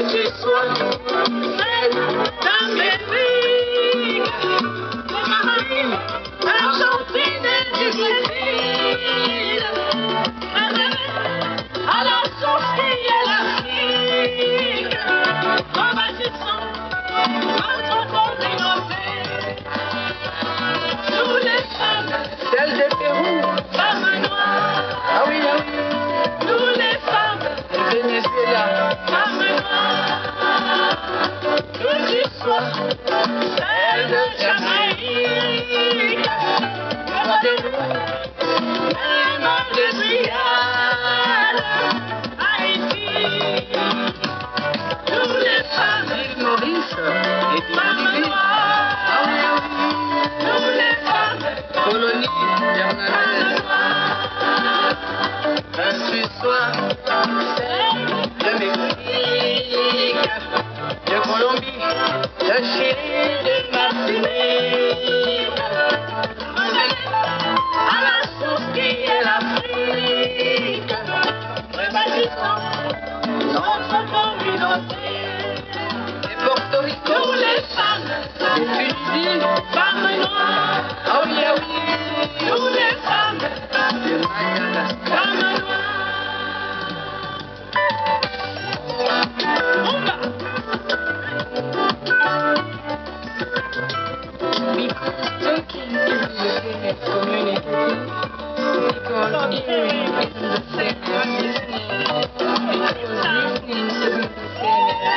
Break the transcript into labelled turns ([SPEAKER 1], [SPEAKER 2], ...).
[SPEAKER 1] tu sois celle d'Amérique, de Marine, Argentine et du Brésil, à la source qui est l'Afrique, rebâtissant notre communauté. Nous les femmes,
[SPEAKER 2] Celle de Pérou.
[SPEAKER 1] femmes noires,
[SPEAKER 2] Ah oui, ah oui.
[SPEAKER 1] nous les femmes,
[SPEAKER 2] Le Venezuela.
[SPEAKER 1] femmes noires, que tu sois celle de Jamaïque, de Guadeloupe, même de Guyane, Haïti, nous les femmes,
[SPEAKER 2] L'île Maurice. Et puis
[SPEAKER 1] femmes
[SPEAKER 2] Libye. Ah
[SPEAKER 1] noires,
[SPEAKER 2] oui, ah oui.
[SPEAKER 1] nous les femmes,
[SPEAKER 2] Colonie
[SPEAKER 1] femmes
[SPEAKER 2] irlandaise.
[SPEAKER 1] noires,
[SPEAKER 2] Que tu sois
[SPEAKER 1] celle
[SPEAKER 2] de Mexique, de Colombie, de Chili,
[SPEAKER 1] de Martinique, à la source qui est l'Afrique, rebâtissant notre communauté.
[SPEAKER 2] de Porto Rico,
[SPEAKER 1] Nous les femmes,
[SPEAKER 2] de Tunisie.
[SPEAKER 1] femmes noires,
[SPEAKER 2] Ah oui, ah oui.
[SPEAKER 1] nous les femmes,
[SPEAKER 2] De Madagascar.
[SPEAKER 1] femmes noires. On va.
[SPEAKER 2] Because talking is the same communicating. Because hearing isn't the same as listening. Because listening isn't the same as